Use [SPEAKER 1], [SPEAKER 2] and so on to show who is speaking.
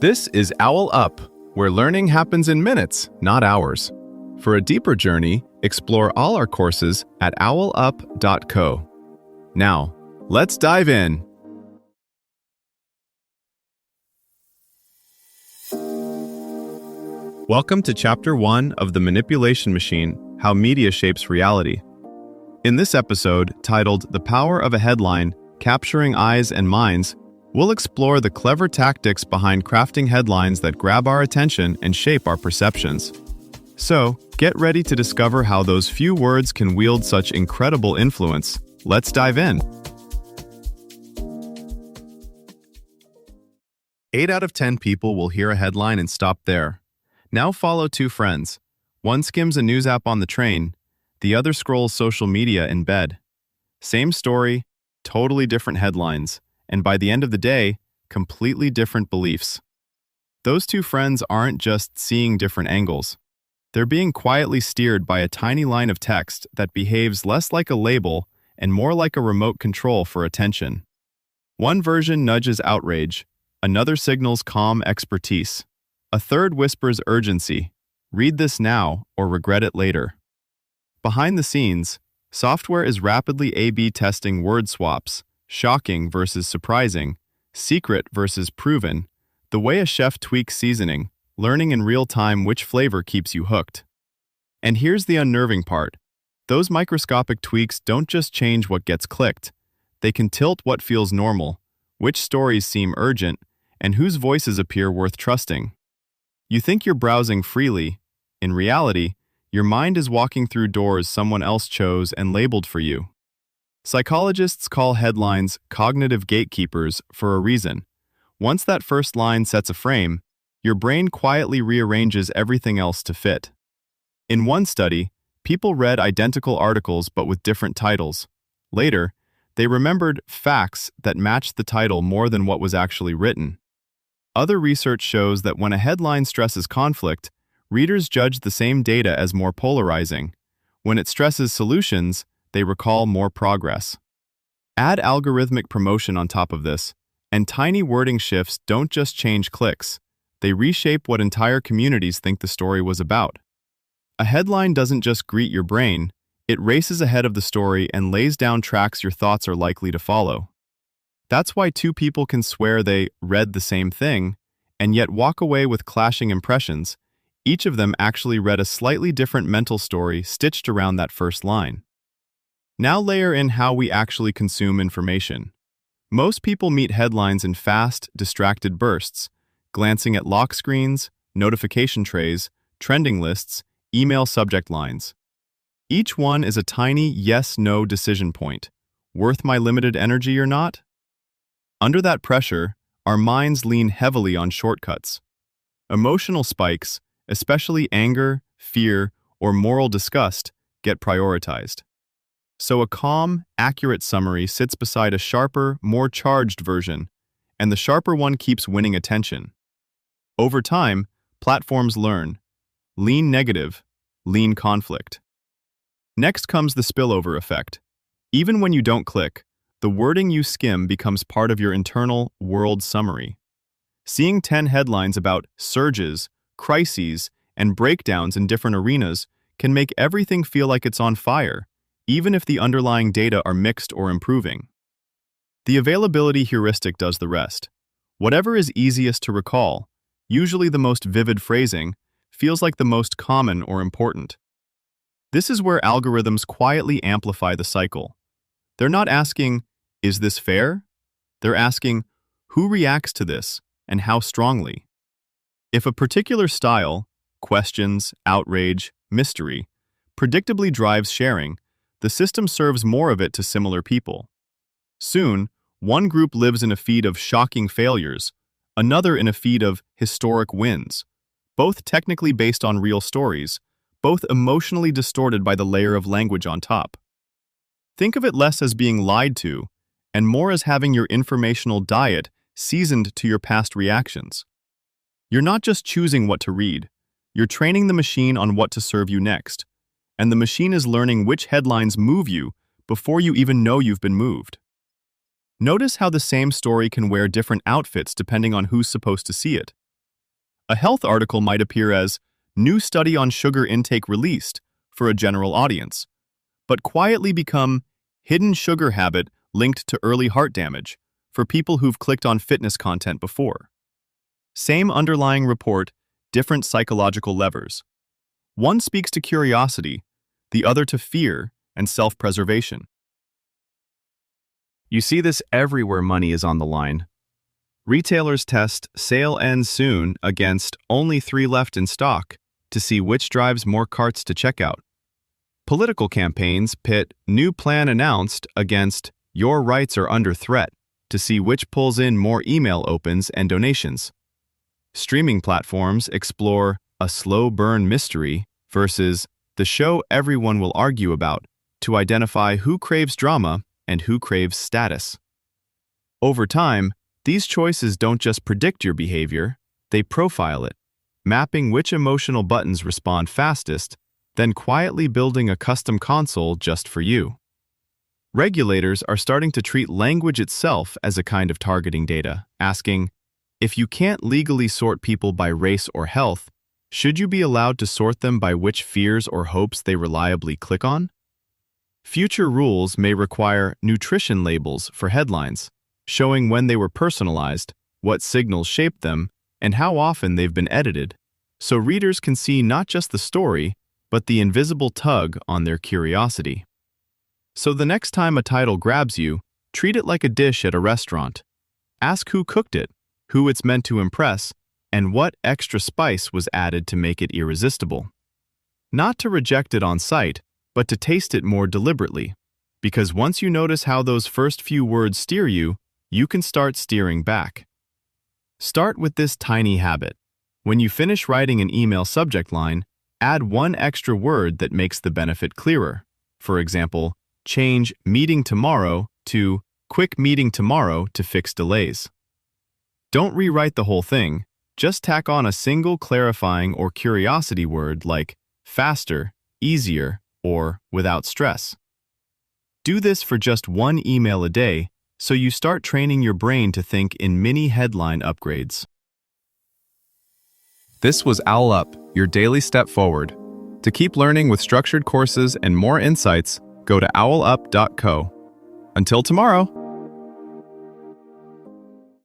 [SPEAKER 1] This is OwlUp, where learning happens in minutes, not hours. For a deeper journey, explore all our courses at owlup.co. Now, let's dive in. Welcome to Chapter 1 of The Manipulation Machine: How Media Shapes Reality. In this episode, titled The Power of a Headline, Capturing Eyes and Minds, we'll explore the clever tactics behind crafting headlines that grab our attention and shape our perceptions. So, get ready to discover how those few words can wield such incredible influence. Let's dive in. 8 out of 10 people will hear a headline and stop there. Now follow two friends. One skims a news app on the train, the other scrolls social media in bed. Same story, totally different headlines, and by the end of the day, completely different beliefs. Those two friends aren't just seeing different angles. They're being quietly steered by a tiny line of text that behaves less like a label and more like a remote control for attention. One version nudges outrage, another signals calm expertise. A third whispers urgency, read this now or regret it later. Behind the scenes, software is rapidly A/B testing word swaps, shocking versus surprising, secret versus proven, the way a chef tweaks seasoning, learning in real time which flavor keeps you hooked. And here's the unnerving part. Those microscopic tweaks don't just change what gets clicked. They can tilt what feels normal, which stories seem urgent, and whose voices appear worth trusting. You think you're browsing freely. In reality, your mind is walking through doors someone else chose and labeled for you. Psychologists call headlines cognitive gatekeepers for a reason. Once that first line sets a frame, your brain quietly rearranges everything else to fit. In one study, people read identical articles but with different titles. Later, they remembered facts that matched the title more than what was actually written. Other research shows that when a headline stresses conflict, readers judge the same data as more polarizing. When it stresses solutions, they recall more progress. Add algorithmic promotion on top of this, and tiny wording shifts don't just change clicks, they reshape what entire communities think the story was about. A headline doesn't just greet your brain, it races ahead of the story and lays down tracks your thoughts are likely to follow. That's why two people can swear they read the same thing, and yet walk away with clashing impressions. Each of them actually read a slightly different mental story stitched around that first line. Now layer in how we actually consume information. Most people meet headlines in fast, distracted bursts, glancing at lock screens, notification trays, trending lists, email subject lines. Each one is a tiny yes-no decision point. Worth my limited energy or not? Under that pressure, our minds lean heavily on shortcuts. Emotional spikes, especially anger, fear, or moral disgust, get prioritized. So a calm, accurate summary sits beside a sharper, more charged version, and the sharper one keeps winning attention. Over time, platforms learn. Lean negative, lean conflict. Next comes the spillover effect. Even when you don't click, the wording you skim becomes part of your internal world summary. Seeing 10 headlines about surges, crises, and breakdowns in different arenas can make everything feel like it's on fire, even if the underlying data are mixed or improving. The availability heuristic does the rest. Whatever is easiest to recall, usually the most vivid phrasing, feels like the most common or important. This is where algorithms quietly amplify the cycle. They're not asking, "Is this fair?" They're asking, "Who reacts to this, and how strongly?" If a particular style, questions, outrage, mystery, predictably drives sharing, the system serves more of it to similar people. Soon, one group lives in a feed of shocking failures, another in a feed of historic wins, both technically based on real stories, both emotionally distorted by the layer of language on top. Think of it less as being lied to, and more as having your informational diet seasoned to your past reactions. You're not just choosing what to read, you're training the machine on what to serve you next, and the machine is learning which headlines move you before you even know you've been moved. Notice how the same story can wear different outfits depending on who's supposed to see it. A health article might appear as "New study on sugar intake released" for a general audience, but quietly become "Hidden sugar habit linked to early heart damage" for people who've clicked on fitness content before. Same underlying report, different psychological levers. One speaks to curiosity, the other to fear and self-preservation. You see this everywhere money is on the line. Retailers test "sale ends soon" against "only 3 left in stock" to see which drives more carts to checkout. Political campaigns pit "new plan announced" against "your rights are under threat" to see which pulls in more email opens and donations. Streaming platforms explore a slow burn mystery versus the show everyone will argue about to identify who craves drama and who craves status. Over time, these choices don't just predict your behavior, they profile it, mapping which emotional buttons respond fastest, then quietly building a custom console just for you. Regulators are starting to treat language itself as a kind of targeting data, asking, if you can't legally sort people by race or health, should you be allowed to sort them by which fears or hopes they reliably click on? Future rules may require nutrition labels for headlines, showing when they were personalized, what signals shaped them, and how often they've been edited, so readers can see not just the story, but the invisible tug on their curiosity. So the next time a title grabs you, treat it like a dish at a restaurant. Ask who cooked it, who it's meant to impress, and what extra spice was added to make it irresistible. Not to reject it on sight, but to taste it more deliberately, because once you notice how those first few words steer you, you can start steering back. Start with this tiny habit. When you finish writing an email subject line, add one extra word that makes the benefit clearer. For example, change "meeting tomorrow" to "quick meeting tomorrow" to fix delays. Don't rewrite the whole thing, just tack on a single clarifying or curiosity word like faster, easier, or without stress. Do this for just one email a day, so you start training your brain to think in mini headline upgrades. This was OwlUp, your daily step forward. To keep learning with structured courses and more insights, go to owlup.co. Until tomorrow!